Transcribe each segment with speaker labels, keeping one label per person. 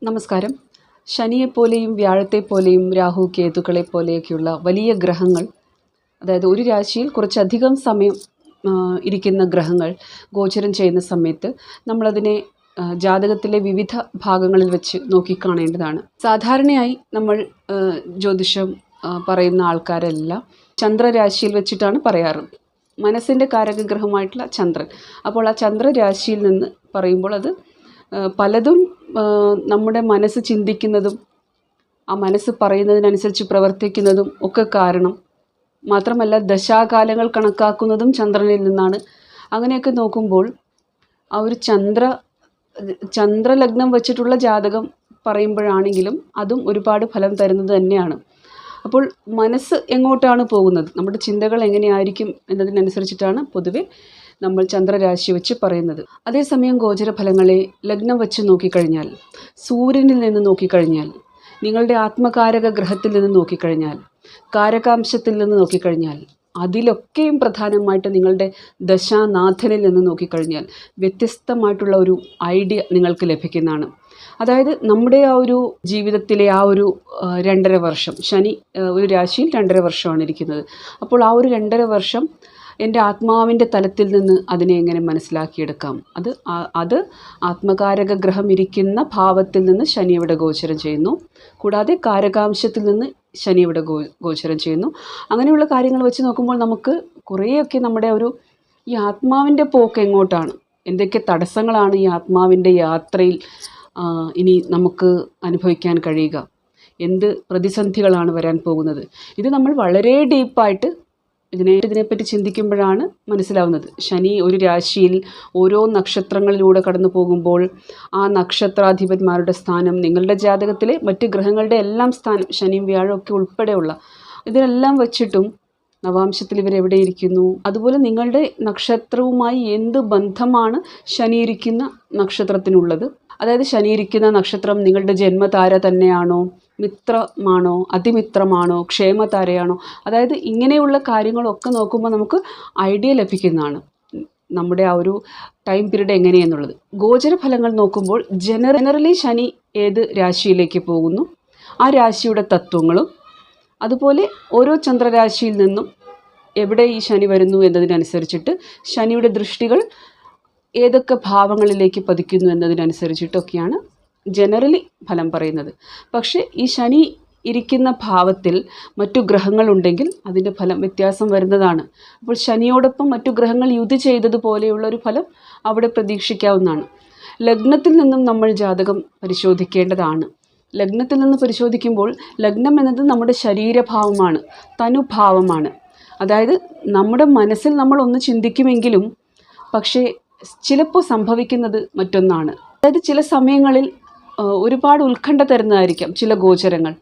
Speaker 1: നമസ്കാരം. ശനിയെപ്പോലെയും വ്യാഴത്തെപ്പോലെയും രാഹു കേതുക്കളെ പോലെയൊക്കെയുള്ള വലിയ ഗ്രഹങ്ങൾ, അതായത് ഒരു രാശിയിൽ കുറച്ചധികം സമയം ഇരിക്കുന്ന ഗ്രഹങ്ങൾ ഗോചരം ചെയ്യുന്ന സമയത്ത് നമ്മളതിനെ ജാതകത്തിലെ വിവിധ ഭാഗങ്ങളിൽ വെച്ച് നോക്കിക്കാണേണ്ടതാണ്. സാധാരണയായി നമ്മൾ ജ്യോതിഷം പറയുന്ന ആൾക്കാരെല്ലാം ചന്ദ്രരാശിയിൽ വെച്ചിട്ടാണ് പറയാറ്. മനസ്സിൻ്റെ കാരകഗ്രഹമായിട്ടുള്ള ചന്ദ്രൻ. അപ്പോൾ ആ ചന്ദ്രരാശിയിൽ നിന്ന് പറയുമ്പോൾ അത് പലതും നമ്മുടെ മനസ്സ് ചിന്തിക്കുന്നതും ആ മനസ്സ് പറയുന്നതിനനുസരിച്ച് പ്രവർത്തിക്കുന്നതും ഒക്കെ കാരണം. മാത്രമല്ല ദശാകാലങ്ങൾ കണക്കാക്കുന്നതും ചന്ദ്രനിൽ നിന്നാണ്. അങ്ങനെയൊക്കെ നോക്കുമ്പോൾ ആ ഒരു ചന്ദ്രലഗ്നം വച്ചിട്ടുള്ള ജാതകം പറയുമ്പോഴാണെങ്കിലും അതും ഒരുപാട് ഫലം തരുന്നത് തന്നെയാണ്. അപ്പോൾ മനസ്സ് എങ്ങോട്ടാണ് പോകുന്നത്, നമ്മുടെ ചിന്തകൾ എങ്ങനെയായിരിക്കും എന്നതിനനുസരിച്ചിട്ടാണ് പൊതുവെ നമ്മൾ ചന്ദ്രരാശി വെച്ച് പറയുന്നത്. അതേസമയം ഗോചരഫലങ്ങളെ ലഗ്നം വെച്ച് നോക്കിക്കഴിഞ്ഞാൽ, സൂര്യനിൽ നിന്ന് നോക്കിക്കഴിഞ്ഞാൽ, നിങ്ങളുടെ ആത്മകാരക ഗ്രഹത്തിൽ നിന്ന് നോക്കിക്കഴിഞ്ഞാൽ, കാരകാംശത്തിൽ നിന്ന് നോക്കിക്കഴിഞ്ഞാൽ, അതിലൊക്കെയും പ്രധാനമായിട്ട് നിങ്ങളുടെ ദശാനാഥനിൽ നിന്ന് നോക്കിക്കഴിഞ്ഞാൽ വ്യത്യസ്തമായിട്ടുള്ള ഒരു ഐഡിയ നിങ്ങൾക്ക് ലഭിക്കുന്നതാണ്. അതായത് നമ്മുടെ ആ ഒരു ജീവിതത്തിലെ ആ ഒരു 2.5 വർഷം, ശനി ഒരു രാശിയിൽ 2.5 വർഷമാണ് ഇരിക്കുന്നത്. അപ്പോൾ ആ ഒരു 2.5 വർഷം എൻ്റെ ആത്മാവിൻ്റെ തലത്തിൽ നിന്ന് അതിനെ എങ്ങനെ മനസ്സിലാക്കിയെടുക്കാം. അത് ആത്മകാരക ഗ്രഹം ഇരിക്കുന്ന ഭാവത്തിൽ നിന്ന് ശനി ഇവിടെ ഗോചരം ചെയ്യുന്നു. കൂടാതെ കാരകാംശത്തിൽ നിന്ന് ശനി ഇവിടെ ഗോചരം ചെയ്യുന്നു. അങ്ങനെയുള്ള കാര്യങ്ങൾ വെച്ച് നോക്കുമ്പോൾ നമുക്ക് കുറേയൊക്കെ നമ്മുടെ ഈ ആത്മാവിൻ്റെ പോക്ക് എങ്ങോട്ടാണ്, എന്തൊക്കെ തടസ്സങ്ങളാണ് ഈ ആത്മാവിൻ്റെ യാത്രയിൽ ഇനി നമുക്ക് അനുഭവിക്കാൻ കഴിയുക, എന്ത് പ്രതിസന്ധികളാണ് വരാൻ പോകുന്നത്, ഇത് നമ്മൾ വളരെ ഡീപ്പായിട്ട് ഇതിനെപ്പറ്റി ചിന്തിക്കുമ്പോഴാണ് മനസ്സിലാവുന്നത്. ശനി ഒരു രാശിയിൽ ഓരോ നക്ഷത്രങ്ങളിലൂടെ കടന്നു പോകുമ്പോൾ ആ നക്ഷത്രാധിപന്മാരുടെ സ്ഥാനം, നിങ്ങളുടെ ജാതകത്തിലെ മറ്റ് ഗ്രഹങ്ങളുടെ എല്ലാം സ്ഥാനം, ശനിയും വ്യാഴവും ഒക്കെ ഉൾപ്പെടെയുള്ള ഇതിനെല്ലാം വച്ചിട്ടും നവാംശത്തിൽ ഇവരെവിടെ ഇരിക്കുന്നു, അതുപോലെ നിങ്ങളുടെ നക്ഷത്രവുമായി എന്ത് ബന്ധമാണ് ശനി ഇരിക്കുന്ന നക്ഷത്രത്തിനുള്ളത്. അതായത് ശനി ഇരിക്കുന്ന നക്ഷത്രം നിങ്ങളുടെ ജന്മതാര തന്നെയാണോ, മിത്രമാണോ, അതിമിത്രമാണോ, ക്ഷേമതാരയാണോ, അതായത് ഇങ്ങനെയുള്ള കാര്യങ്ങളൊക്കെ നോക്കുമ്പോൾ നമുക്ക് ഐഡിയ ലഭിക്കുന്നതാണ് നമ്മുടെ ആ ഒരു ടൈം പീരീഡ് എങ്ങനെയെന്നുള്ളത്. ഗോചരഫലങ്ങൾ നോക്കുമ്പോൾ ജനറലി ശനി ഏത് രാശിയിലേക്ക് പോകുന്നു, ആ രാശിയുടെ തത്വങ്ങളും, അതുപോലെ ഓരോ ചന്ദ്രരാശിയിൽ നിന്നും എവിടെ ഈ ശനി വരുന്നു എന്നതിനനുസരിച്ചിട്ട് ശനിയുടെ ദൃഷ്ടികൾ ഏതൊക്കെ ഭാവങ്ങളിലേക്ക് പതിക്കുന്നു എന്നതിനനുസരിച്ചിട്ടൊക്കെയാണ് ജനറലി ഫലം പറയുന്നത്. പക്ഷേ ഈ ശനി ഇരിക്കുന്ന ഭാവത്തിൽ മറ്റു ഗ്രഹങ്ങളുണ്ടെങ്കിൽ അതിൻ്റെ ഫലം വ്യത്യാസം വരുന്നതാണ്. അപ്പോൾ ശനിയോടൊപ്പം മറ്റു ഗ്രഹങ്ങൾ യുതി ചെയ്തതുപോലെയുള്ള ഒരു ഫലം അവിടെ പ്രതീക്ഷിക്കാവുന്നതാണ്. ലഗ്നത്തിൽ നിന്നും നമ്മൾ ജാതകം പരിശോധിക്കേണ്ടതാണ്. ലഗ്നത്തിൽ നിന്ന് പരിശോധിക്കുമ്പോൾ ലഗ്നം എന്നത് നമ്മുടെ ശരീരഭാവമാണ്, തനുഭാവമാണ്. അതായത് നമ്മുടെ മനസ്സിൽ നമ്മൾ ഒന്ന് ചിന്തിക്കുമെങ്കിലും പക്ഷേ ചിലപ്പോൾ സംഭവിക്കുന്നത് മറ്റൊന്നാണ്. അതായത് ചില സമയങ്ങളിൽ ഒരുപാട് ഉത്കണ്ഠ തരുന്നതായിരിക്കാം ചില ഗോചരങ്ങൾ.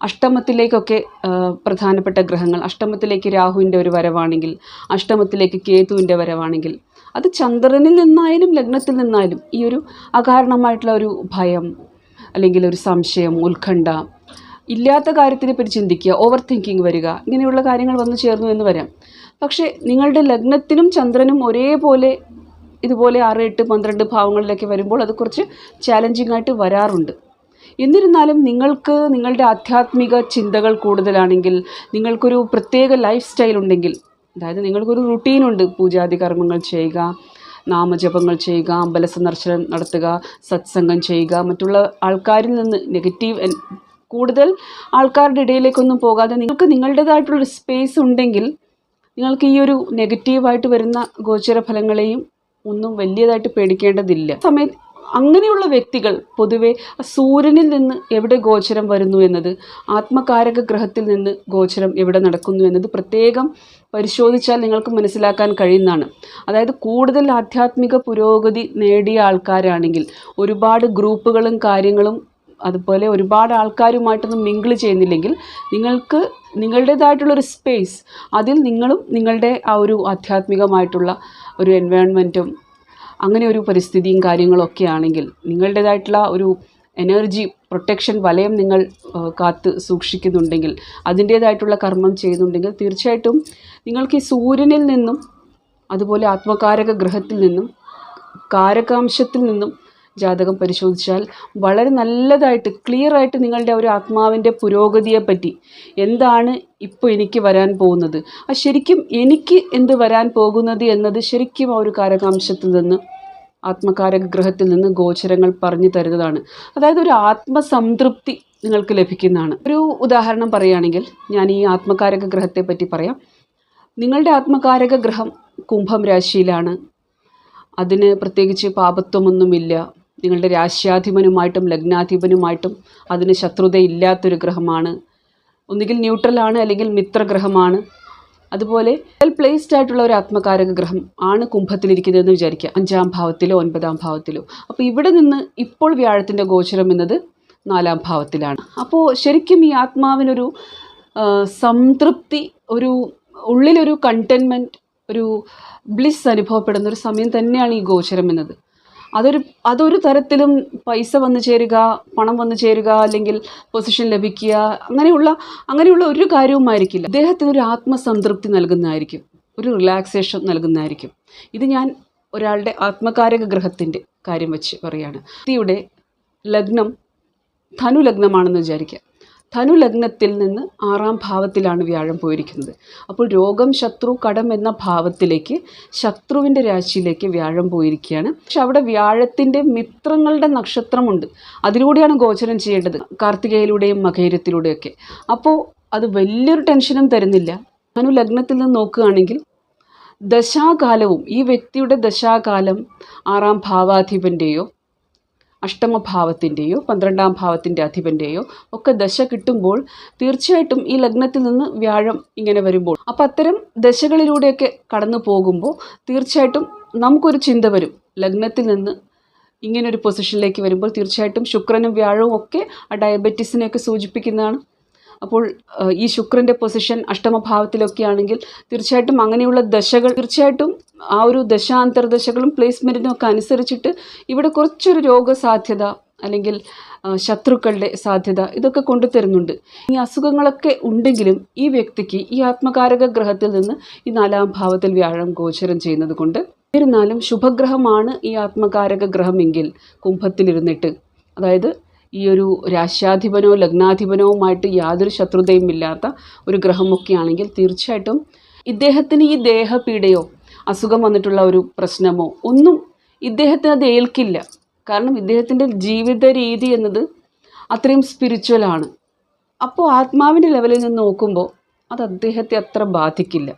Speaker 1: അഷ്ടമത്തിലേക്കൊക്കെ പ്രധാനപ്പെട്ട ഗ്രഹങ്ങൾ, അഷ്ടമത്തിലേക്ക് രാഹുവിൻ്റെ ഒരു വരവാണെങ്കിൽ, അഷ്ടമത്തിലേക്ക് കേതുവിൻ്റെ വരവാണെങ്കിൽ, അത് ചന്ദ്രനിൽ നിന്നായാലും ലഗ്നത്തിൽ നിന്നായാലും ഈ ഒരു അകാരണമായിട്ടുള്ള ഒരു ഭയം അല്ലെങ്കിൽ ഒരു സംശയം, ഉത്കണ്ഠ, ഇല്ലാത്ത കാര്യത്തിനെ പറ്റി ചിന്തിക്കുക, ഓവർ തിങ്കിങ് വരിക, ഇങ്ങനെയുള്ള കാര്യങ്ങൾ വന്നു ചേർന്നു എന്ന് വരാം. പക്ഷേ നിങ്ങളുടെ ലഗ്നത്തിനും ചന്ദ്രനും ഒരേപോലെ ഇതുപോലെ 6, 8, 12 ഭാവങ്ങളിലേക്ക് വരുമ്പോൾ അത് കുറച്ച് ചാലഞ്ചിങ് ആയിട്ട് വരാറുണ്ട്. എന്നിരുന്നാലും നിങ്ങൾക്ക് നിങ്ങളുടെ ആധ്യാത്മിക ചിന്തകൾ കൂടുതലാണെങ്കിൽ, നിങ്ങൾക്കൊരു പ്രത്യേക ലൈഫ് സ്റ്റൈൽ ഉണ്ടെങ്കിൽ, അതായത് നിങ്ങൾക്കൊരു റുട്ടീനുണ്ട്, പൂജാതി കർമ്മങ്ങൾ ചെയ്യുക, നാമജപങ്ങൾ ചെയ്യുക, അമ്പല സന്ദർശനം നടത്തുക, സത്സംഗം ചെയ്യുക, മറ്റുള്ള ആൾക്കാരിൽ നിന്ന് കൂടുതൽ ആൾക്കാരുടെ ഇടയിലേക്കൊന്നും പോകാതെ നിങ്ങൾക്ക് നിങ്ങളുടേതായിട്ടുള്ളൊരു സ്പേസ് ഉണ്ടെങ്കിൽ നിങ്ങൾക്ക് ഈ ഒരു നെഗറ്റീവായിട്ട് വരുന്ന ഗോചര ഫലങ്ങളെയും ഒന്നും വലിയതായിട്ട് പേടിക്കേണ്ടതില്ല. സമയത്ത് അങ്ങനെയുള്ള വ്യക്തികൾ പൊതുവെ സൂര്യനിൽ നിന്ന് എവിടെ ഗോചരം വരുന്നു എന്നത്, ആത്മകാരക ഗ്രഹത്തിൽ നിന്ന് ഗോചരം എവിടെ നടക്കുന്നു എന്നത് പ്രത്യേകം പരിശോധിച്ചാൽ നിങ്ങൾക്ക് മനസ്സിലാക്കാൻ കഴിയുന്നതാണ്. അതായത് കൂടുതൽ ആധ്യാത്മിക പുരോഗതി നേടിയ ആൾക്കാരാണെങ്കിൽ, ഒരുപാട് ഗ്രൂപ്പുകളും കാര്യങ്ങളും അതുപോലെ ഒരുപാട് ആൾക്കാരുമായിട്ടൊന്നും മിങ്കിൾ ചെയ്യുന്നില്ലെങ്കിൽ, നിങ്ങൾക്ക് നിങ്ങളുടേതായിട്ടുള്ളൊരു സ്പേസ്, അതിൽ നിങ്ങളും നിങ്ങളുടെ ആ ഒരു ആധ്യാത്മികമായിട്ടുള്ള ഒരു എൻവയോൺമെൻറ്റും അങ്ങനെ ഒരു പരിസ്ഥിതിയും കാര്യങ്ങളൊക്കെ ആണെങ്കിൽ, നിങ്ങളുടേതായിട്ടുള്ള ഒരു എനർജി പ്രൊട്ടക്ഷൻ വലയം നിങ്ങൾ കാത്ത് സൂക്ഷിക്കുന്നുണ്ടെങ്കിൽ, അതിൻ്റേതായിട്ടുള്ള കർമ്മം ചെയ്യുന്നുണ്ടെങ്കിൽ, തീർച്ചയായിട്ടും നിങ്ങൾക്ക് ഈ സൂര്യനിൽ നിന്നും അതുപോലെ ആത്മകാരക ഗ്രഹത്തിൽ നിന്നും കാരകാംശത്തിൽ നിന്നും ജാതകം പരിശോധിച്ചാൽ വളരെ നല്ലതായിട്ട് ക്ലിയറായിട്ട് നിങ്ങളുടെ ഒരു ആത്മാവിൻ്റെ പുരോഗതിയെപ്പറ്റി എന്താണ് ഇപ്പോൾ എനിക്ക് വരാൻ പോകുന്നത്, ശരിക്കും എനിക്ക് എന്ത് വരാൻ പോകുന്നത് എന്നത് ശരിക്കും ആ ഒരു കാരകാംശത്തിൽ നിന്ന്, ആത്മകാരക ഗ്രഹത്തിൽ നിന്ന് ഗോചരങ്ങൾ പറഞ്ഞു തരുന്നതാണ്. അതായത് ഒരു ആത്മസംതൃപ്തി നിങ്ങൾക്ക് ലഭിക്കുന്നതാണ്. ഒരു ഉദാഹരണം പറയുകയാണെങ്കിൽ ഞാൻ ഈ ആത്മകാരക ഗ്രഹത്തെ പറ്റി പറയാം. നിങ്ങളുടെ ആത്മകാരക ഗ്രഹം കുംഭം രാശിയിലാണ്. അതിന് പ്രത്യേകിച്ച് പാപത്വമൊന്നുമില്ല. നിങ്ങളുടെ രാശ്യാധിപനുമായിട്ടും ലഗ്നാധിപനുമായിട്ടും അതിന് ശത്രുതയില്ലാത്തൊരു ഗ്രഹമാണ്. ഒന്നുകിൽ ന്യൂട്രലാണ് അല്ലെങ്കിൽ മിത്രഗ്രഹമാണ്. അതുപോലെ വെൽ പ്ലേസ്ഡ് ആയിട്ടുള്ള ഒരു ആത്മകാരക ഗ്രഹം ആണ് കുംഭത്തിലിരിക്കുന്നതെന്ന് വിചാരിക്കുക, 5ാം ഭാവത്തിലോ 9ാം ഭാവത്തിലോ. അപ്പോൾ ഇവിടെ നിന്ന് ഇപ്പോൾ വ്യാഴത്തിൻ്റെ ഗോചരം എന്നത് 4ാം ഭാവത്തിലാണ്. അപ്പോൾ ശരിക്കും ഈ ആത്മാവിനൊരു സംതൃപ്തി, ഒരു ഉള്ളിലൊരു കണ്ടെയ്ൻമെൻറ്റ്, ഒരു ബ്ലിസ് അനുഭവപ്പെടുന്ന ഒരു സമയം തന്നെയാണ് ഈ ഗോചരം എന്നത്. അതൊരു തരത്തിലും പൈസ വന്നു ചേരുക, പണം വന്നു ചേരുക, അല്ലെങ്കിൽ പൊസിഷൻ ലഭിക്കുക, അങ്ങനെയുള്ള ഒരു കാര്യവുമായിരിക്കില്ല. അദ്ദേഹത്തിന് ഒരു ആത്മസംതൃപ്തി നൽകുന്നതായിരിക്കും, ഒരു റിലാക്സേഷൻ നൽകുന്നതായിരിക്കും. ഇത് ഞാൻ ഒരാളുടെ ആത്മകാരക ഗ്രഹത്തിൻ്റെ കാര്യം വെച്ച് പറയുകയാണ്. വ്യക്തിയുടെ ലഗ്നം ധനു ലഗ്നമാണെന്ന് വിചാരിക്കുക. ധനു ലഗ്നത്തിൽ നിന്ന് 6ാം ഭാവത്തിലാണ് വ്യാഴം പോയിരിക്കുന്നത്. അപ്പോൾ രോഗം, ശത്രു, കടം എന്ന ഭാവത്തിലേക്ക്, ശത്രുവിൻ്റെ രാശിയിലേക്ക് വ്യാഴം പോയിരിക്കുകയാണ്. പക്ഷെ അവിടെ വ്യാഴത്തിൻ്റെ മിത്രങ്ങളുടെ നക്ഷത്രമുണ്ട്. അതിലൂടെയാണ് ഗോചരം ചെയ്യേണ്ടത്, കാർത്തികയിലൂടെയും മകയിരത്തിലൂടെയൊക്കെ. അപ്പോൾ അത് വലിയൊരു ടെൻഷനും തരുന്നില്ല. ധനു ലഗ്നത്തിൽ നിന്ന് നോക്കുകയാണെങ്കിൽ ദശാകാലവും, ഈ വ്യക്തിയുടെ ദശാകാലം 6ാം ഭാവാധിപൻ്റെയോ അഷ്ടമഭാവത്തിൻ്റെയോ 12ാം ഭാവത്തിൻ്റെ അധിപൻ്റെയോ ഒക്കെ ദശ കിട്ടുമ്പോൾ തീർച്ചയായിട്ടും ഈ ലഗ്നത്തിൽ നിന്ന് വ്യാഴം ഇങ്ങനെ വരുമ്പോൾ, അപ്പം അത്തരം ദശകളിലൂടെയൊക്കെ കടന്നു പോകുമ്പോൾ തീർച്ചയായിട്ടും നമുക്കൊരു ചിന്ത വരും. ലഗ്നത്തിൽ നിന്ന് ഇങ്ങനൊരു പൊസിഷനിലേക്ക് വരുമ്പോൾ തീർച്ചയായിട്ടും ശുക്രനും വ്യാഴവും ഒക്കെ ആ ഡയബറ്റീസിനെയൊക്കെ സൂചിപ്പിക്കുന്നതാണ്. അപ്പോൾ ഈ ശുക്രൻ്റെ പൊസിഷൻ അഷ്ടമഭാവത്തിലൊക്കെ ആണെങ്കിൽ തീർച്ചയായിട്ടും അങ്ങനെയുള്ള ദശകൾ, തീർച്ചയായിട്ടും ആ ഒരു ദശാന്തർദശകളും പ്ലേസ്മെൻറ്റിനും ഒക്കെ അനുസരിച്ചിട്ട് ഇവിടെ കുറച്ചൊരു രോഗസാധ്യത അല്ലെങ്കിൽ ശത്രുക്കളുടെ സാധ്യത ഇതൊക്കെ കൊണ്ടുതരുന്നുണ്ട്. ഈ അസുഖങ്ങളൊക്കെ ഉണ്ടെങ്കിലും ഈ വ്യക്തിക്ക് ഈ ആത്മകാരക ഗ്രഹത്തിൽ നിന്ന് ഈ 4ാം ഭാവത്തിൽ വ്യാഴം ഗോചരം ചെയ്യുന്നത് കൊണ്ട്, എന്നിരുന്നാലും ശുഭഗ്രഹമാണ് ഈ ആത്മകാരക ഗ്രഹമെങ്കിൽ കുംഭത്തിലിരുന്നിട്ട്, അതായത് ഈ ഒരു രാശ്യാധിപനോ ലഗ്നാധിപനവുമായിട്ട് യാതൊരു ശത്രുതയും ഇല്ലാത്ത ഒരു ഗ്രഹമൊക്കെ ആണെങ്കിൽ തീർച്ചയായിട്ടും ഇദ്ദേഹത്തിന് ഈ ദേഹപീഡയോ അസുഖം വന്നിട്ടുള്ള ഒരു പ്രശ്നമോ ഒന്നും ഇദ്ദേഹത്തിന് അത് ഏൽക്കില്ല. കാരണം ഇദ്ദേഹത്തിൻ്റെ ജീവിത രീതി എന്നത് അത്രയും സ്പിരിച്വലാണ്. അപ്പോൾ ആത്മാവിൻ്റെ ലെവലിൽ നിന്ന് നോക്കുമ്പോൾ അത് അദ്ദേഹത്തെ അത്ര ബാധിക്കില്ല.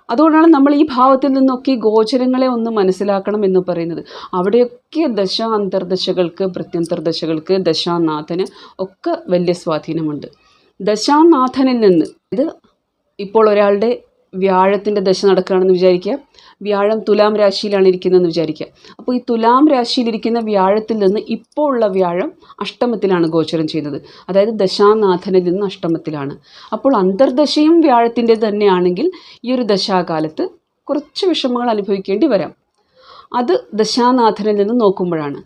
Speaker 1: അതുകൊണ്ടാണ് നമ്മൾ ഈ ഭാവത്തിൽ നിന്നൊക്കെ ഈ ഗോചരങ്ങളെ ഒന്ന് മനസ്സിലാക്കണം എന്ന് പറയുന്നത്. അവിടെയൊക്കെ അന്തർദശകൾക്ക് പ്രത്യന്തർദശകൾക്ക് ദശാനാഥന് ഒക്കെ വലിയ സ്വാധീനമുണ്ട്. ദശാനാഥനിൽ നിന്ന്, ഇത് ഇപ്പോൾ ഒരാളുടെ വ്യാഴത്തിൻ്റെ ദശ നടക്കുകയാണെന്ന് വിചാരിക്കുക. വ്യാഴം തുലാം രാശിയിലാണ് ഇരിക്കുന്നതെന്ന് വിചാരിക്കുക. അപ്പോൾ ഈ തുലാം രാശിയിലിരിക്കുന്ന വ്യാഴത്തിൽ നിന്ന് ഇപ്പോൾ ഉള്ള വ്യാഴം അഷ്ടമത്തിലാണ് ഗോചരം ചെയ്യുന്നത്. അതായത് ദശാനാഥനിൽ നിന്ന് അഷ്ടമത്തിലാണ്. അപ്പോൾ അന്തർദശയും വ്യാഴത്തിൻ്റെ തന്നെയാണെങ്കിൽ ഈ ഒരു ദശാകാലത്ത് കുറച്ച് വിഷമങ്ങൾ അനുഭവിക്കേണ്ടി വരാം. അത് ദശാനാഥനിൽ നിന്ന് നോക്കുമ്പോഴാണ്.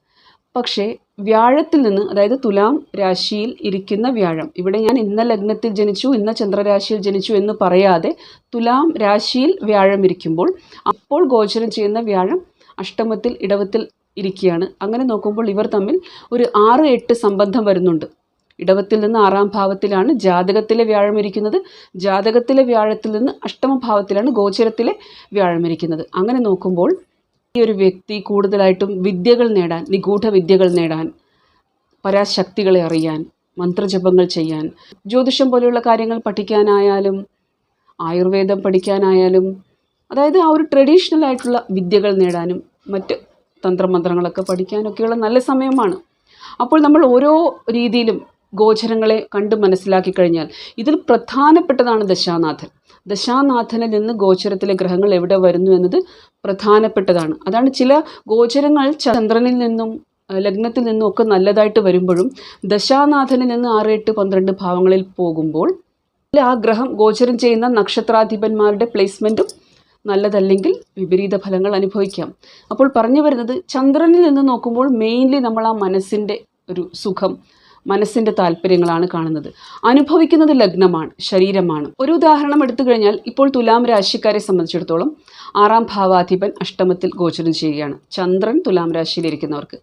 Speaker 1: പക്ഷേ വ്യാഴത്തിൽ നിന്ന്, അതായത് തുലാം രാശിയിൽ ഇരിക്കുന്ന വ്യാഴം, ഇവിടെ ഞാൻ ഇന്ന ലഗ്നത്തിൽ ജനിച്ചു, ഇന്ന ചന്ദ്രരാശിയിൽ ജനിച്ചു എന്ന് പറയാതെ തുലാം രാശിയിൽ വ്യാഴം ഇരിക്കുമ്പോൾ അപ്പോൾ ഗോചരം ചെയ്യുന്ന വ്യാഴം അഷ്ടമത്തിൽ ഇടവത്തിൽ ഇരിക്കുകയാണ്. അങ്ങനെ നോക്കുമ്പോൾ ഇവർ തമ്മിൽ ഒരു 6-8 സംബന്ധം വരുന്നുണ്ട്. ഇടവത്തിൽ നിന്ന് 6ാം ഭാവത്തിലാണ് ജാതകത്തിലെ വ്യാഴം ഇരിക്കുന്നത്. ജാതകത്തിലെ വ്യാഴത്തിൽ നിന്ന് അഷ്ടമഭാവത്തിലാണ് ഗോചരത്തിലെ വ്യാഴം ഇരിക്കുന്നത്. അങ്ങനെ നോക്കുമ്പോൾ ഈ ഒരു വ്യക്തി കൂടുതലായിട്ടും വിദ്യകൾ നേടാൻ, നിഗൂഢ വിദ്യകൾ നേടാൻ, പരാശക്തികളെ അറിയാൻ, മന്ത്രജപങ്ങൾ ചെയ്യാൻ, ജ്യോതിഷം പോലെയുള്ള കാര്യങ്ങൾ പഠിക്കാനായാലും ആയുർവേദം പഠിക്കാനായാലും, അതായത് ആ ഒരു ട്രഡീഷണൽ ആയിട്ടുള്ള വിദ്യകൾ നേടാനും മറ്റ് തന്ത്രമന്ത്രങ്ങളൊക്കെ പഠിക്കാനൊക്കെയുള്ള നല്ല സമയമാണ്. അപ്പോൾ നമ്മൾ ഓരോ രീതിയിലും ഗോചരങ്ങളെ കണ്ട് മനസ്സിലാക്കി കഴിഞ്ഞാൽ ഇതിൽ പ്രധാനപ്പെട്ടതാണ് ദശാനാഥൻ. ദശാനാഥനിൽ നിന്ന് ഗോചരത്തിലെ ഗ്രഹങ്ങൾ എവിടെ വരുന്നു എന്നത് പ്രധാനപ്പെട്ടതാണ്. അതാണ് ചില ഗോചരങ്ങൾ ചന്ദ്രനിൽ നിന്നും ലഗ്നത്തിൽ നിന്നും ഒക്കെ നല്ലതായിട്ട് വരുമ്പോഴും ദശാനാഥനിൽ നിന്ന് 6, 8, 12 ഭാവങ്ങളിൽ പോകുമ്പോൾ ആ ഗ്രഹം ഗോചരം ചെയ്യുന്ന നക്ഷത്രാധിപന്മാരുടെ പ്ലേസ്മെൻറ്റും നല്ലതല്ലെങ്കിൽ വിപരീത ഫലങ്ങൾ അനുഭവിക്കാം. അപ്പോൾ പറഞ്ഞു വരുന്നത്, ചന്ദ്രനിൽ നിന്ന് നോക്കുമ്പോൾ മെയിൻലി നമ്മൾ ആ മനസ്സിൻ്റെ ഒരു സുഖം, മനസ്സിൻ്റെ താല്പര്യങ്ങളാണ് കാണുന്നത്. അനുഭവിക്കുന്നത് ലഗ്നമാണ്, ശരീരമാണ്. ഒരു ഉദാഹരണം എടുത്തു കഴിഞ്ഞാൽ, ഇപ്പോൾ തുലാം രാശിക്കാരെ സംബന്ധിച്ചിടത്തോളം 6ാം ഭാവാധിപൻ അഷ്ടമത്തിൽ ഗോചരം ചെയ്യുകയാണ്. ചന്ദ്രൻ തുലാം രാശിയിലിരിക്കുന്നവർക്ക്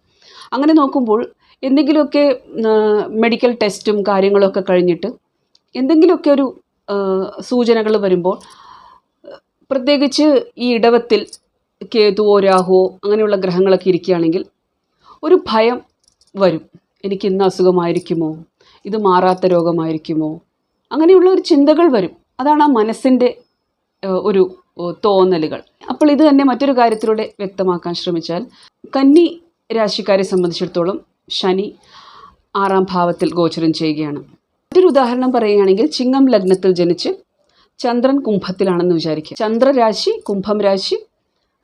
Speaker 1: അങ്ങനെ നോക്കുമ്പോൾ എന്തെങ്കിലുമൊക്കെ മെഡിക്കൽ ടെസ്റ്റും കാര്യങ്ങളൊക്കെ കഴിഞ്ഞിട്ട് എന്തെങ്കിലുമൊക്കെ ഒരു സൂചനകൾ വരുമ്പോൾ, പ്രത്യേകിച്ച് ഈ ഇടവത്തിൽ കേതുവോ രാഹുവോ അങ്ങനെയുള്ള ഗ്രഹങ്ങളൊക്കെ ഇരിക്കുകയാണെങ്കിൽ ഒരു ഭയം വരും. എനിക്ക് ഇന്ന് അസുഖമായിരിക്കുമോ, ഇത് മാറാത്ത രോഗമായിരിക്കുമോ, അങ്ങനെയുള്ള ഒരു ചിന്തകൾ വരും. അതാണ് ആ മനസ്സിൻ്റെ ഒരു തോന്നലുകൾ. അപ്പോൾ ഇത് തന്നെ മറ്റൊരു കാര്യത്തിലൂടെ വ്യക്തമാക്കാൻ ശ്രമിച്ചാൽ, കന്നി രാശിക്കാരെ സംബന്ധിച്ചിടത്തോളം ശനി 6ാം ഭാവത്തിൽ ഗോചരം ചെയ്യുകയാണ്. മറ്റൊരു ഉദാഹരണം പറയുകയാണെങ്കിൽ, ചിങ്ങം ലഗ്നത്തിൽ ജനിച്ച് ചന്ദ്രൻ കുംഭത്തിലാണെന്ന് വിചാരിക്കുക. ചന്ദ്രരാശി കുംഭം രാശി,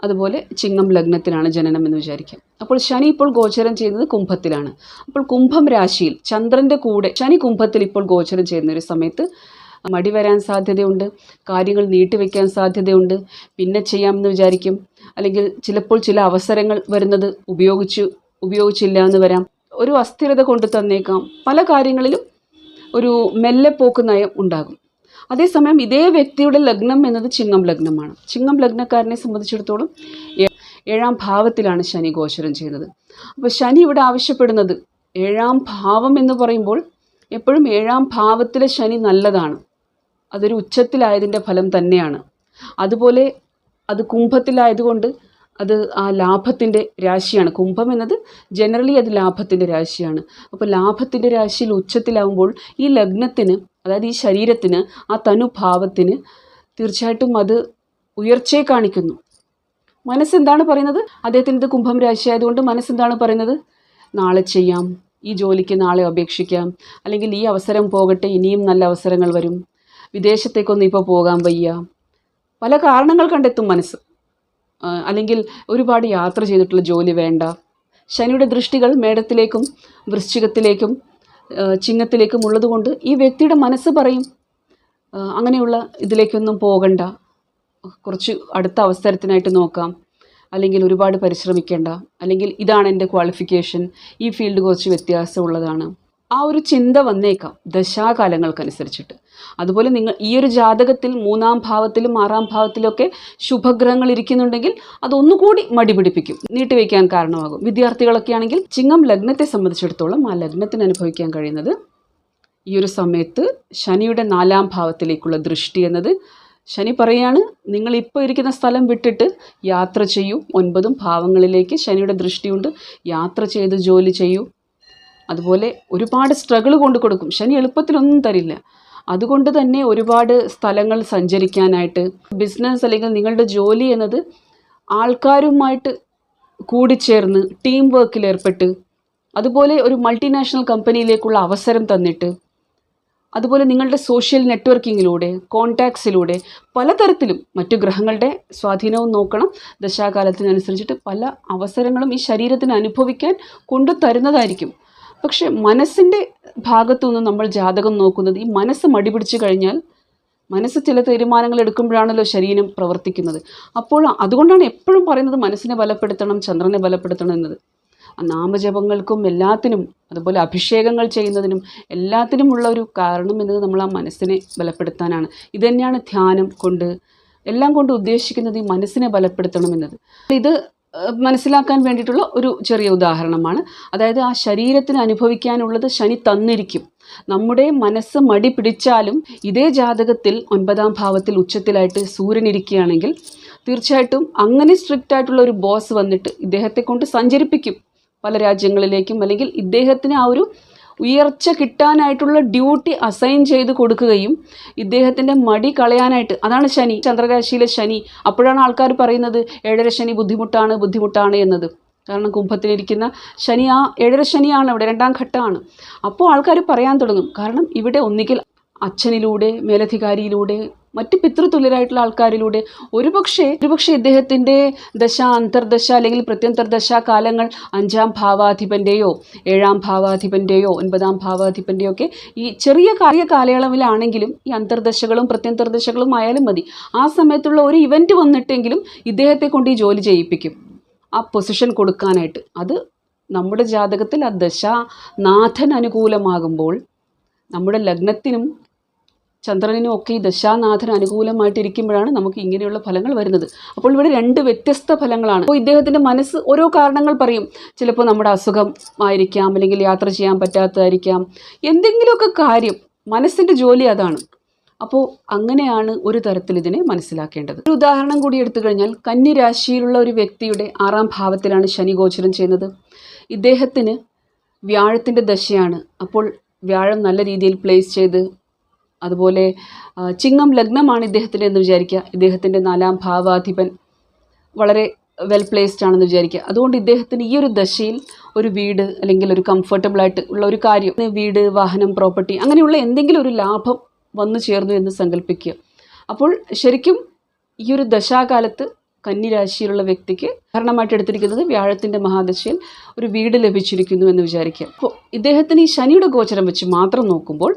Speaker 1: അതുപോലെ ചിങ്ങം ലഗ്നത്തിലാണ് ജനനം എന്ന് വിചാരിക്കാം. അപ്പോൾ ശനി ഇപ്പോൾ ഗോചരം ചെയ്യുന്നത് കുംഭത്തിലാണ്. അപ്പോൾ കുംഭം രാശിയിൽ ചന്ദ്രൻ്റെ കൂടെ ശനി കുംഭത്തിൽ ഇപ്പോൾ ഗോചരം ചെയ്യുന്ന ഒരു സമയത്ത് മടി വരാൻ സാധ്യതയുണ്ട്, കാര്യങ്ങൾ നീട്ടിവെക്കാൻ സാധ്യതയുണ്ട്, പിന്നെ ചെയ്യാമെന്ന് വിചാരിക്കും. അല്ലെങ്കിൽ ചിലപ്പോൾ ചില അവസരങ്ങൾ വരുന്നത് ഉപയോഗിച്ചില്ല എന്ന് വരാം. ഒരു അസ്ഥിരത കൊണ്ട് തന്നേക്കാം. പല കാര്യങ്ങളിലും ഒരു മെല്ലെ പോക്ക് നയം ഉണ്ടാകും. അതേസമയം ഇതേ വ്യക്തിയുടെ ലഗ്നം എന്നത് ചിങ്ങം ലഗ്നമാണ്. ചിങ്ങം ലഗ്നക്കാരനെ സംബന്ധിച്ചിടത്തോളം 7ാം ഭാവത്തിലാണ് ശനി ഗോചരം ചെയ്യുന്നത്. അപ്പോൾ ശനി ഇവിടെ ആവശ്യപ്പെടുന്നത്, 7ാം ഭാവം എന്ന് പറയുമ്പോൾ എപ്പോഴും 7ാം ഭാവത്തിലെ ശനി നല്ലതാണ്. അതൊരു ഉച്ചത്തിലായതിൻ്റെ ഫലം തന്നെയാണ്. അതുപോലെ അത് കുംഭത്തിലായതുകൊണ്ട് അത് ആ ലാഭത്തിൻ്റെ രാശിയാണ്. കുംഭം എന്നത് ജനറലി അത് ലാഭത്തിൻ്റെ രാശിയാണ്. അപ്പോൾ ലാഭത്തിൻ്റെ രാശിയിൽ ഉച്ചത്തിലാവുമ്പോൾ ഈ ലഗ്നത്തിന്, അതായത് ഈ ശരീരത്തിന്, ആ തനുഭാവത്തിന് തീർച്ചയായിട്ടും അത് ഉയർച്ചയെ കാണിക്കുന്നു. മനസ്സെന്താണ് പറയുന്നത്? അദ്ദേഹത്തിന് ഇത് കുംഭം രാശി ആയതുകൊണ്ട് മനസ്സെന്താണ് പറയുന്നത്? നാളെ ചെയ്യാം, ഈ ജോലിക്ക് നാളെ അപേക്ഷിക്കാം, അല്ലെങ്കിൽ ഈ അവസരം പോകട്ടെ, ഇനിയും നല്ല അവസരങ്ങൾ വരും, വിദേശത്തേക്കൊന്നും ഇപ്പോൾ പോകാൻ വയ്യ, പല കാരണങ്ങൾ കണ്ടെത്തും മനസ്സ്. അല്ലെങ്കിൽ ഒരുപാട് യാത്ര ചെയ്തിട്ടുള്ള ജോലി വേണ്ട. ശനിയുടെ ദൃഷ്ടികൾ മേടത്തിലേക്കും വൃശ്ചികത്തിലേക്കും ചിങ്ങത്തിലേക്കും ഉള്ളതുകൊണ്ട് ഈ വ്യക്തിയുടെ മനസ്സ് പറയും, അങ്ങനെയുള്ള ഇതിലേക്കൊന്നും പോകണ്ട, കുറച്ച് അടുത്ത അവസരത്തിനായിട്ട് നോക്കാം, അല്ലെങ്കിൽ ഒരുപാട് പരിശ്രമിക്കേണ്ട, അല്ലെങ്കിൽ ഇതാണ് എൻ്റെ ക്വാളിഫിക്കേഷൻ, ഈ ഫീൽഡ് കുറച്ച് വ്യത്യാസമുള്ളതാണ്. ആ ഒരു ചിന്ത വന്നേക്കാം ദശാകാലങ്ങൾക്കനുസരിച്ചിട്ട്. അതുപോലെ നിങ്ങൾ ഈ ഒരു ജാതകത്തിൽ 3ാം ഭാവത്തിലും 6ാം ഭാവത്തിലൊക്കെ ശുഭഗ്രഹങ്ങൾ ഇരിക്കുന്നുണ്ടെങ്കിൽ അതൊന്നുകൂടി മടി പിടിപ്പിക്കും, നീട്ടിവെക്കാൻ കാരണമാകും. വിദ്യാർത്ഥികളൊക്കെ ആണെങ്കിൽ ചിങ്ങം ലഗ്നത്തെ സംബന്ധിച്ചിടത്തോളം ആ ലഗ്നത്തിന് അനുഭവിക്കാൻ കഴിയുന്നത് ഈ ഒരു സമയത്ത് ശനിയുടെ 4ാം ഭാവത്തിലേക്കുള്ള ദൃഷ്ടി എന്നത്, ശനി പറയാണ്, നിങ്ങൾ ഇപ്പോൾ ഇരിക്കുന്ന സ്ഥലം വിട്ടിട്ട് യാത്ര ചെയ്യൂ. 9 ഭാവങ്ങളിലേക്ക് ശനിയുടെ ദൃഷ്ടിയുണ്ട്. യാത്ര ചെയ്ത് ജോലി ചെയ്യൂ. അതുപോലെ ഒരുപാട് സ്ട്രഗിൾ കൊണ്ട് കൊടുക്കും. ശനി എളുപ്പത്തിലൊന്നും തരില്ല. അതുകൊണ്ട് തന്നെ ഒരുപാട് സ്ഥലങ്ങൾ സഞ്ചരിക്കാനായിട്ട്, ബിസിനസ് അല്ലെങ്കിൽ നിങ്ങളുടെ ജോലി എന്നത് ആൾക്കാരുമായിട്ട് കൂടിച്ചേർന്ന് ടീം വർക്കിൽ ഏർപ്പെട്ട്, അതുപോലെ ഒരു മൾട്ടിനാഷണൽ കമ്പനിയിലേക്കുള്ള അവസരം തന്നിട്ട്, അതുപോലെ നിങ്ങളുടെ സോഷ്യൽ നെറ്റ്വർക്കിങ്ങിലൂടെ, കോൺടാക്ട്സിലൂടെ, പലതരത്തിലും മറ്റു ഗ്രഹങ്ങളുടെ സ്വാധീനവും നോക്കണം. ദശാകാലത്തിനനുസരിച്ചിട്ട് പല അവസരങ്ങളും ഈ ശരീരത്തിന് അനുഭവിക്കാൻ കൊണ്ടു തരുന്നതായിരിക്കും. പക്ഷെ മനസ്സിൻ്റെ ഭാഗത്തുനിന്ന് നമ്മൾ ജാതകം നോക്കുന്നത്, ഈ മനസ്സ് മടിപിടിച്ച് കഴിഞ്ഞാൽ, മനസ്സ് ചില തീരുമാനങ്ങൾ എടുക്കുമ്പോഴാണല്ലോ ശരീരം പ്രവർത്തിക്കുന്നത്. അപ്പോൾ അതുകൊണ്ടാണ് എപ്പോഴും പറയുന്നത് മനസ്സിനെ ബലപ്പെടുത്തണം, ചന്ദ്രനെ ബലപ്പെടുത്തണം എന്നത്. നാമജപങ്ങൾക്കും എല്ലാത്തിനും, അതുപോലെ അഭിഷേകങ്ങൾ ചെയ്യുന്നതിനും എല്ലാത്തിനുമുള്ള ഒരു കാരണം എന്നത് നമ്മൾ ആ മനസ്സിനെ ബലപ്പെടുത്താനാണ്. ഇതുതന്നെയാണ് ധ്യാനം കൊണ്ട് എല്ലാം കൊണ്ട് ഉദ്ദേശിക്കുന്നത്, ഈ മനസ്സിനെ ബലപ്പെടുത്തണം എന്നത്. ഇത് മനസ്സിലാക്കാൻ വേണ്ടിയിട്ടുള്ള ഒരു ചെറിയ ഉദാഹരണമാണ്. അതായത് ആ ശരീരത്തിന് അനുഭവിക്കാനുള്ളത് ശനി തന്നിരിക്കും. നമ്മുടെ മനസ്സ് മടി പിടിച്ചാലും ഇതേ ജാതകത്തിൽ 9ാം ഭാവത്തിൽ ഉച്ചത്തിലായിട്ട് സൂര്യൻ ഇരിക്കുകയാണെങ്കിൽ തീർച്ചയായിട്ടും അങ്ങനെ സ്ട്രിക്റ്റ് ആയിട്ടുള്ള ഒരു ബോസ് വന്നിട്ട് ഇദ്ദേഹത്തെ കൊണ്ട് സഞ്ചരിപ്പിക്കും പല രാജ്യങ്ങളിലേക്കും. അല്ലെങ്കിൽ ഇദ്ദേഹത്തിന് ആ ഒരു ഉയർച്ച കിട്ടാനായിട്ടുള്ള ഡ്യൂട്ടി അസൈൻ ചെയ്ത് കൊടുക്കുകയും ഇദ്ദേഹത്തിൻ്റെ മടി കളയാനായിട്ട്, അതാണ് ശനി, ചന്ദ്രരാശിയിലെ ശനി. അപ്പോഴാണ് ആൾക്കാർ പറയുന്നത് 7ര ശനി ബുദ്ധിമുട്ടാണ് എന്നത്. കാരണം കുംഭത്തിലിരിക്കുന്ന ശനി, ആ 7ര ശനിയാണ്, ഇവിടെ 2ാം ഘട്ടമാണ്. അപ്പോൾ ആൾക്കാർ പറയാൻ തുടങ്ങും. കാരണം ഇവിടെ ഒന്നുകിൽ അച്ഛനിലൂടെ, മേലധികാരിയിലൂടെ, മറ്റ് പിതൃതുല്യരായിട്ടുള്ള ആൾക്കാരിലൂടെ ഒരുപക്ഷെ ഇദ്ദേഹത്തിൻ്റെ ദശ, അന്തർദശ അല്ലെങ്കിൽ പ്രത്യന്തർദശ കാലങ്ങൾ 5ാം ഭാവാധിപൻ്റെയോ 7ാം ഭാവാധിപൻ്റെയോ 9ാം ഭാവാധിപൻ്റെയോ ഒക്കെ ഈ ചെറിയ കാലയളവിലാണെങ്കിലും ഈ അന്തർദശകളും പ്രത്യന്തർദശകളും ആയാലും മതി. ആ സമയത്തുള്ള ഒരു ഇവൻറ്റ് വന്നിട്ടെങ്കിലും ഇദ്ദേഹത്തെ കൊണ്ട് ഈ ജോലി ചെയ്യിപ്പിക്കും, ആ പൊസിഷൻ കൊടുക്കാനായിട്ട്. അത് നമ്മുടെ ജാതകത്തിൽ ആ ദശാനാഥൻ അനുകൂലമാകുമ്പോൾ നമ്മുടെ ലഗ്നത്തിനും ചന്ദ്രനും ഒക്കെ ഈ ദശാനാഥന് അനുകൂലമായിട്ടിരിക്കുമ്പോഴാണ് നമുക്ക് ഇങ്ങനെയുള്ള ഫലങ്ങൾ വരുന്നത്. അപ്പോൾ ഇവിടെ 2 വ്യത്യസ്ത ഫലങ്ങളാണ്. അപ്പോൾ ഇദ്ദേഹത്തിൻ്റെ മനസ്സ് ഓരോ കാരണങ്ങൾ പറയും. ചിലപ്പോൾ നമ്മുടെ അസുഖം ആയിരിക്കാം, അല്ലെങ്കിൽ യാത്ര ചെയ്യാൻ പറ്റാത്തതായിരിക്കാം, എന്തെങ്കിലുമൊക്കെ കാര്യം. മനസ്സിൻ്റെ ജോലി അതാണ്. അപ്പോൾ അങ്ങനെയാണ് ഒരു തരത്തിൽ ഇതിനെ മനസ്സിലാക്കേണ്ടത്. ഒരു ഉദാഹരണം കൂടി എടുത്തു കഴിഞ്ഞാൽ, കന്നി രാശിയിലുള്ള ഒരു വ്യക്തിയുടെ 6ാം ഭാവത്തിലാണ് ശനി ഗോചരം ചെയ്യുന്നത്. ഇദ്ദേഹത്തിന് വ്യാഴത്തിൻ്റെ ദശയാണ്. അപ്പോൾ വ്യാഴം നല്ല രീതിയിൽ പ്ലേസ് ചെയ്ത്, അതുപോലെ ചിങ്ങം ലഗ്നമാണ് ഇദ്ദേഹത്തിൻ്റെ എന്ന് വിചാരിക്കുക. ഇദ്ദേഹത്തിൻ്റെ 4ാം ഭാവാധിപൻ വളരെ വെൽ പ്ലേസ്ഡ് ആണെന്ന് വിചാരിക്കുക. അതുകൊണ്ട് ഇദ്ദേഹത്തിന് ഈ ഒരു ദശയിൽ ഒരു വീട്, അല്ലെങ്കിൽ ഒരു കംഫർട്ടബിളായിട്ട് ഉള്ള ഒരു കാര്യം, വീട്, വാഹനം, പ്രോപ്പർട്ടി, അങ്ങനെയുള്ള എന്തെങ്കിലും ഒരു ലാഭം വന്നു ചേർന്നു എന്ന് സങ്കല്പിക്കുക. അപ്പോൾ ശരിക്കും ഈ ഒരു ദശാകാലത്ത് കന്നിരാശിയിലുള്ള വ്യക്തിക്ക് കാരണമായിട്ട് എടുത്തിരിക്കുന്നത് വ്യാഴത്തിൻ്റെ മഹാദശയിൽ ഒരു വീട് ലഭിച്ചിരിക്കുന്നു എന്ന് വിചാരിക്കുക. അപ്പോൾ ഇദ്ദേഹത്തിന് ഈ ശനിയുടെ ഗോചരം വെച്ച് മാത്രം നോക്കുമ്പോൾ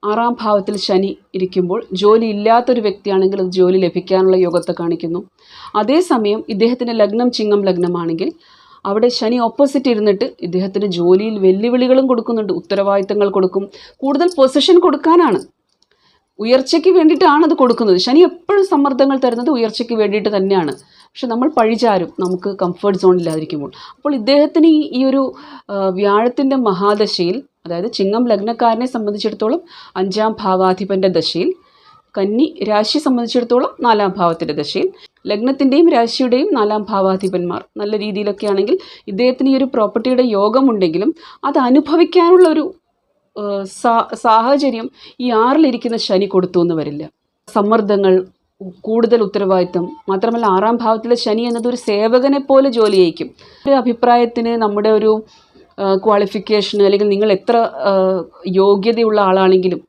Speaker 1: 6ാം ഭാവത്തിൽ ശനി ഇരിക്കുമ്പോൾ ജോലി ഇല്ലാത്തൊരു വ്യക്തിയാണെങ്കിൽ അത് ജോലി ലഭിക്കാനുള്ള യോഗത്തെ കാണിക്കുന്നു. അതേസമയം ഇദ്ദേഹത്തിൻ്റെ ലഗ്നം ചിങ്ങം ലഗ്നമാണെങ്കിൽ അവിടെ ശനി ഓപ്പോസിറ്റ് ഇരുന്നിട്ട് ഇദ്ദേഹത്തിന് ജോലിയിൽ വെല്ലുവിളികളും കൊടുക്കുന്നുണ്ട്, ഉത്തരവാദിത്തങ്ങൾ കൊടുക്കും, കൂടുതൽ പൊസിഷൻ കൊടുക്കാനാണ്, ഉയർച്ചയ്ക്ക് വേണ്ടിയിട്ടാണ് അത് കൊടുക്കുന്നത്. ശനി എപ്പോഴും സമ്മർദ്ദങ്ങൾ തരുന്നത് ഉയർച്ചയ്ക്ക് വേണ്ടിയിട്ട് തന്നെയാണ്. പക്ഷെ നമ്മൾ പഴിചാരും നമുക്ക് കംഫർട്ട് സോണില്ലാതിരിക്കുമ്പോൾ. അപ്പോൾ ഇദ്ദേഹത്തിന് ഈ ഒരു വ്യാഴത്തിൻ്റെ മഹാദശയിൽ, അതായത് ചിങ്ങം ലഗ്നക്കാരനെ സംബന്ധിച്ചിടത്തോളം 5ാം ഭാവാധിപൻ്റെ ദശയിൽ, കന്നി രാശി സംബന്ധിച്ചിടത്തോളം 4ാം ഭാവത്തിൻ്റെ ദശയിൽ, ലഗ്നത്തിൻ്റെയും രാശിയുടെയും 4ാം ഭാവാധിപന്മാർ നല്ല രീതിയിലൊക്കെ ആണെങ്കിൽ ഇദ്ദേഹത്തിന് ഈ ഒരു പ്രോപ്പർട്ടിയുടെ യോഗമുണ്ടെങ്കിലും അത് അനുഭവിക്കാനുള്ള ഒരു സാഹചര്യം ഈ 6ലിരിക്കുന്ന ശനി കൊടുത്തു എന്ന് വരില്ല. സമ്മർദ്ദങ്ങൾ, കൂടുതൽ ഉത്തരവാദിത്തം, മാത്രമല്ല 6ാം ഭാവത്തിലെ ശനി എന്നത് ഒരു സേവകനെ പോലെ ജോലി ചെയ്യിക്കും. ഒരു അഭിപ്രായത്തിന് നമ്മുടെ ഒരു ക്വാളിഫിക്കേഷൻ, അല്ലെങ്കിൽ നിങ്ങൾ എത്ര യോഗ്യതയുള്ള ആളാണെങ്കിലും,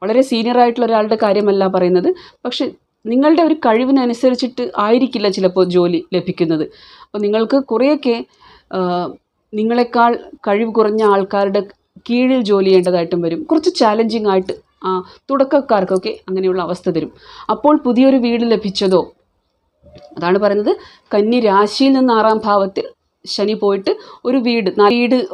Speaker 1: വളരെ സീനിയറായിട്ടുള്ള ഒരാളുടെ കാര്യമല്ല പറയുന്നത്, പക്ഷെ നിങ്ങളുടെ ഒരു കഴിവിനനുസരിച്ചിട്ട് ആയിരിക്കില്ല ചിലപ്പോൾ ജോലി ലഭിക്കുന്നത്. അപ്പോൾ നിങ്ങൾക്ക് കുറേയൊക്കെ നിങ്ങളെക്കാൾ കഴിവ് കുറഞ്ഞ ആൾക്കാരുടെ കീഴിൽ ജോലി ചെയ്യേണ്ടതായിട്ടും വരും. കുറച്ച് ചാലഞ്ചിങ് ആയിട്ട് തുടക്കക്കാർക്കൊക്കെ അങ്ങനെയുള്ള അവസ്ഥ തരും. അപ്പോൾ പുതിയൊരു വീട് ലഭിച്ചതോ, അതാണ് പറയുന്നത്, കന്നി രാശിയിൽ നിന്ന് 6ാം ഭാവത്തിൽ ശനി പോയിട്ട് ഒരു വീട്,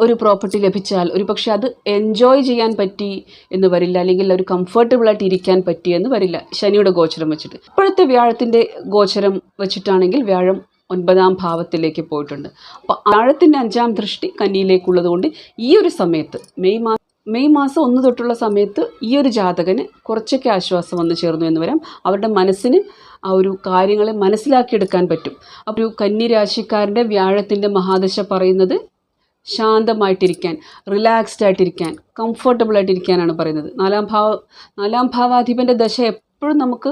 Speaker 1: ഒരു പ്രോപ്പർട്ടി ലഭിച്ചാൽ ഒരു പക്ഷേ അത് എൻജോയ് ചെയ്യാൻ പറ്റി എന്ന് വരില്ല, അല്ലെങ്കിൽ ഒരു കംഫർട്ടബിളായിട്ട് ഇരിക്കാൻ പറ്റി എന്ന് വരില്ല ശനിയുടെ ഗോചരം വെച്ചിട്ട്. ഇപ്പോഴത്തെ വ്യാഴത്തിൻ്റെ ഗോചരം വെച്ചിട്ടാണെങ്കിൽ വ്യാഴം 9ാം ഭാവത്തിലേക്ക് പോയിട്ടുണ്ട്. അപ്പോൾ വ്യാഴത്തിൻ്റെ 5ാം ദൃഷ്ടി കന്നിയിലേക്കുള്ളത് കൊണ്ട് ഈ ഒരു സമയത്ത് മെയ് മാസം 1 തൊട്ടുള്ള സമയത്ത് ഈ ഒരു ജാതകന് കുറച്ചൊക്കെ ആശ്വാസം വന്നു ചേർന്നു എന്ന് വരാം. അവരുടെ മനസ്സിന് ആ ഒരു കാര്യങ്ങളെ മനസ്സിലാക്കിയെടുക്കാൻ പറ്റും. അപ്പോൾ ഒരു കന്നിരാശിക്കാരൻ്റെ വ്യാഴത്തിൻ്റെ മഹാദശ പറയുന്നത് ശാന്തമായിട്ടിരിക്കാൻ, റിലാക്സ്ഡ് ആയിട്ടിരിക്കാൻ, കംഫർട്ടബിളായിട്ടിരിക്കാനാണ് പറയുന്നത്. 4ാം ഭാവാധിപൻ്റെ ദശ എപ്പോഴും നമുക്ക്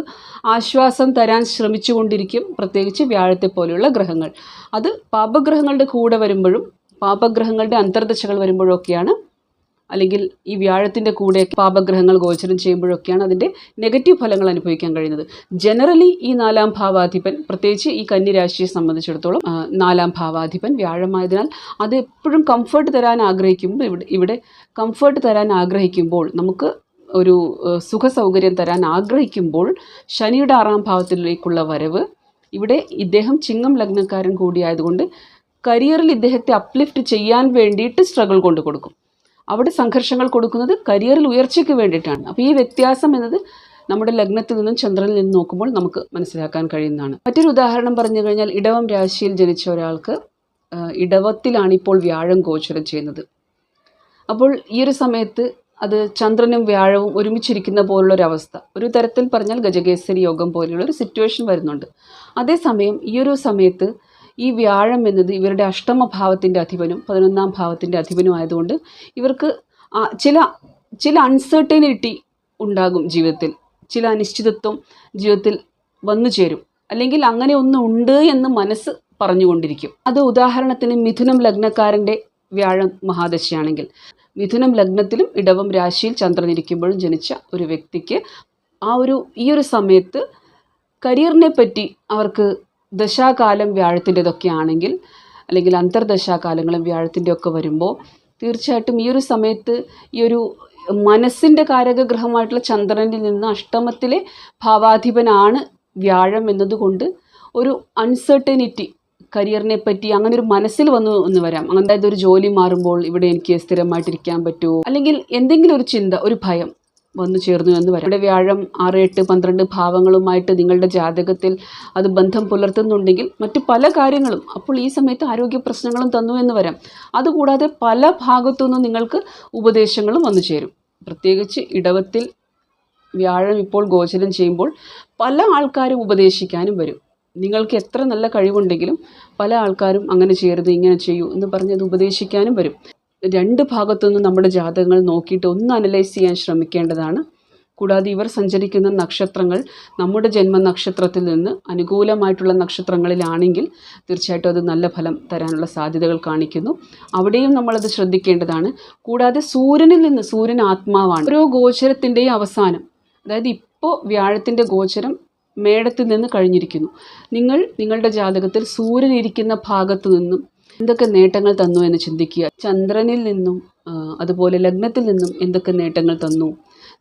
Speaker 1: ആശ്വാസം തരാൻ ശ്രമിച്ചുകൊണ്ടിരിക്കും, പ്രത്യേകിച്ച് വ്യാഴത്തെ പോലെയുള്ള ഗ്രഹങ്ങൾ. അത് പാപഗ്രഹങ്ങളുടെ കൂടെ വരുമ്പോഴും, പാപഗ്രഹങ്ങളുടെ അന്തർദശകൾ വരുമ്പോഴൊക്കെയാണ്, അല്ലെങ്കിൽ ഈ വ്യാഴത്തിൻ്റെ കൂടെ പാപഗ്രഹങ്ങൾ ഗോചരം ചെയ്യുമ്പോഴൊക്കെയാണ് അതിൻ്റെ നെഗറ്റീവ് ഫലങ്ങൾ അനുഭവിക്കാൻ കഴിയുന്നത്. ജനറലി ഈ 4ാം ഭാവാധിപൻ, പ്രത്യേകിച്ച് ഈ കന്നിരാശിയെ സംബന്ധിച്ചിടത്തോളം 4ാം ഭാവാധിപൻ വ്യാഴമായതിനാൽ അത് എപ്പോഴും കംഫർട്ട് തരാൻ ആഗ്രഹിക്കുമ്പോൾ, ഇവിടെ കംഫർട്ട് തരാൻ ആഗ്രഹിക്കുമ്പോൾ, നമുക്ക് ഒരു സുഖസൗകര്യം തരാൻ ആഗ്രഹിക്കുമ്പോൾ ശനിയുടെ 6ാം ഭാവത്തിലേക്കുള്ള വരവ്, ഇവിടെ ഇദ്ദേഹം ചിങ്ങം ലഗ്നക്കാരൻ കൂടിയായതുകൊണ്ട് കരിയറിൽ ഇദ്ദേഹത്തെ അപ്ലിഫ്റ്റ് ചെയ്യാൻ വേണ്ടിയിട്ട് സ്ട്രഗിൾ കൊണ്ട് കൊടുക്കും. അവിടെ സംഘർഷങ്ങൾ കൊടുക്കുന്നത് കരിയറിൽ ഉയർച്ചയ്ക്ക് വേണ്ടിയിട്ടാണ്. അപ്പോൾ ഈ വ്യത്യാസം എന്നത് നമ്മുടെ ലഗ്നത്തിൽ നിന്നും ചന്ദ്രനിൽ നിന്നും നോക്കുമ്പോൾ നമുക്ക് മനസ്സിലാക്കാൻ കഴിയുന്നതാണ്. മറ്റൊരു ഉദാഹരണം പറഞ്ഞു കഴിഞ്ഞാൽ, ഇടവം രാശിയിൽ ജനിച്ച ഒരാൾക്ക് ഇടവത്തിലാണ് ഇപ്പോൾ വ്യാഴം ഗോചരം ചെയ്യുന്നത്. അപ്പോൾ ഈ ഒരു സമയത്ത് അത് ചന്ദ്രനും വ്യാഴവും ഒരുമിച്ചിരിക്കുന്ന പോലുള്ളൊരവസ്ഥ, ഒരു തരത്തിൽ പറഞ്ഞാൽ ഗജകേസരി യോഗം പോലെയുള്ള ഒരു സിറ്റുവേഷൻ വരുന്നുണ്ട്. അതേസമയം ഈ ഒരു സമയത്ത് ഈ വ്യാഴം എന്നത് ഇവരുടെ 8ാം ഭാവത്തിൻ്റെ അധിപനും 11ാം ഭാവത്തിൻ്റെ അധിപനും ആയതുകൊണ്ട് ഇവർക്ക് ചില അൺസർട്ടനിറ്റി ഉണ്ടാകും ജീവിതത്തിൽ, ചില അനിശ്ചിതത്വം ജീവിതത്തിൽ വന്നു ചേരും, അല്ലെങ്കിൽ അങ്ങനെ ഒന്ന് ഉണ്ട് എന്ന് മനസ്സ് പറഞ്ഞുകൊണ്ടിരിക്കും. അത് ഉദാഹരണത്തിന് മിഥുനം ലഗ്നക്കാരൻ്റെ വ്യാഴം മഹാദശയാണെങ്കിൽ, മിഥുനം ലഗ്നത്തിലും ഇടവം രാശിയിൽ ചന്ദ്രനിരിക്കുമ്പോഴും ജനിച്ച ഒരു വ്യക്തിക്ക് ഈ ഒരു സമയത്ത് കരിയറിനെ പറ്റി അവർക്ക് ദശാകാലം വ്യാഴത്തിൻ്റെതൊക്കെ ആണെങ്കിൽ, അല്ലെങ്കിൽ അന്തർദശാകാലങ്ങളും വ്യാഴത്തിൻ്റെ ഒക്കെ വരുമ്പോൾ തീർച്ചയായിട്ടും ഈ ഒരു സമയത്ത് ഈ ഒരു മനസ്സിൻ്റെ കാരകഗ്രഹമായിട്ടുള്ള ചന്ദ്രനിൽ നിന്ന് 8ാമത്തിലെ ഭാവാധിപനാണ് വ്യാഴം എന്നതുകൊണ്ട് ഒരു അൺസർട്ടനിറ്റി കരിയറിനെ പറ്റി അങ്ങനെ ഒരു മനസ്സിൽ വന്നു എന്ന് വരാം. അതായത് ഒരു ജോലി മാറുമ്പോൾ ഇവിടെ എനിക്ക് സ്ഥിരമായിട്ടിരിക്കാൻ പറ്റുമോ, അല്ലെങ്കിൽ എന്തെങ്കിലും ഒരു ചിന്ത, ഒരു ഭയം, വന്നു ചേർന്നു എന്ന് വരാം. ഇവിടെ വ്യാഴം 6, 8, 12 ഭാവങ്ങളുമായിട്ട് നിങ്ങളുടെ ജാതകത്തിൽ അത് ബന്ധം പുലർത്തുന്നുണ്ടെങ്കിൽ മറ്റു പല കാര്യങ്ങളും അപ്പോൾ ഈ സമയത്ത് ആരോഗ്യ പ്രശ്നങ്ങളും തന്നു എന്ന് വരാം. അതുകൂടാതെ പല ഭാഗത്തുനിന്നും നിങ്ങൾക്ക് ഉപദേശങ്ങളും വന്നു ചേരും. പ്രത്യേകിച്ച് ഇടവത്തിൽ വ്യാഴം ഇപ്പോൾ ഗോചരം ചെയ്യുമ്പോൾ പല ആൾക്കാരും ഉപദേശിക്കാനും വരും. നിങ്ങൾക്ക് എത്ര നല്ല കഴിവുണ്ടെങ്കിലും പല ആൾക്കാരും അങ്ങനെ ചെയ്യരുത്, ഇങ്ങനെ ചെയ്യൂ എന്ന് പറഞ്ഞത് ഉപദേശിക്കാനും വരും. 2 ഭാഗത്തുനിന്നും നമ്മുടെ ജാതകങ്ങൾ നോക്കിയിട്ട് ഒന്ന് അനലൈസ് ചെയ്യാൻ ശ്രമിക്കേണ്ടതാണ്. കൂടാതെ ഇവർ സഞ്ചരിക്കുന്ന നക്ഷത്രങ്ങൾ നമ്മുടെ ജന്മനക്ഷത്രത്തിൽ നിന്ന് അനുകൂലമായിട്ടുള്ള നക്ഷത്രങ്ങളിലാണെങ്കിൽ തീർച്ചയായിട്ടും അത് നല്ല ഫലം തരാനുള്ള സാധ്യതകൾ കാണിക്കുന്നു. അവിടെയും നമ്മളത് ശ്രദ്ധിക്കേണ്ടതാണ്. കൂടാതെ സൂര്യൻ ആത്മാവാണ്. ഓരോ ഗോചരത്തിൻ്റെയും അവസാനം, അതായത് ഇപ്പോൾ വ്യാഴത്തിൻ്റെ ഗോചരം മേടത്തിൽ നിന്ന് കഴിഞ്ഞിരിക്കുന്നു. നിങ്ങളുടെ ജാതകത്തിൽ സൂര്യൻ ഇരിക്കുന്ന ഭാഗത്തു നിന്നും എന്തൊക്കെ നേട്ടങ്ങൾ തന്നു എന്ന് ചിന്തിക്കുക. ചന്ദ്രനിൽ നിന്നും അതുപോലെ ലഗ്നത്തിൽ നിന്നും എന്തൊക്കെ നേട്ടങ്ങൾ തന്നു,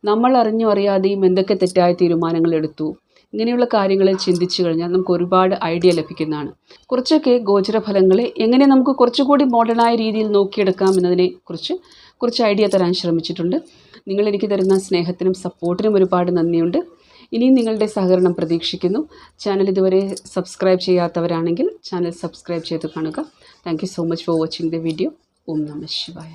Speaker 1: നമ്മൾ അറിഞ്ഞോ അറിയാതെയും എന്തൊക്കെ തെറ്റായ തീരുമാനങ്ങൾ എടുത്തു, ഇങ്ങനെയുള്ള കാര്യങ്ങളിൽ ചിന്തിച്ചു കഴിഞ്ഞാൽ നമുക്ക് ഒരുപാട് ഐഡിയ ലഭിക്കുന്നതാണ്. കുറച്ചൊക്കെ ഗോചരഫലങ്ങളെ എങ്ങനെ നമുക്ക് കുറച്ചുകൂടി മോഡേണായ രീതിയിൽ നോക്കിയെടുക്കാം എന്നതിനെ കുറച്ച് ഐഡിയ തരാൻ ശ്രമിച്ചിട്ടുണ്ട്. നിങ്ങൾ എനിക്ക് തരുന്ന സ്നേഹത്തിനും സപ്പോർട്ടിനും ഒരുപാട് നന്ദിയുണ്ട്. ഇനിയും നിങ്ങളുടെ സഹകരണം പ്രതീക്ഷിക്കുന്നു. ചാനൽ ഇതുവരെ സബ്സ്ക്രൈബ് ചെയ്യാത്തവരാണെങ്കിൽ ചാനൽ സബ്സ്ക്രൈബ് ചെയ്ത് കാണുക. Thank you so much for watching the video. ഓം നമഃ ശിവായ.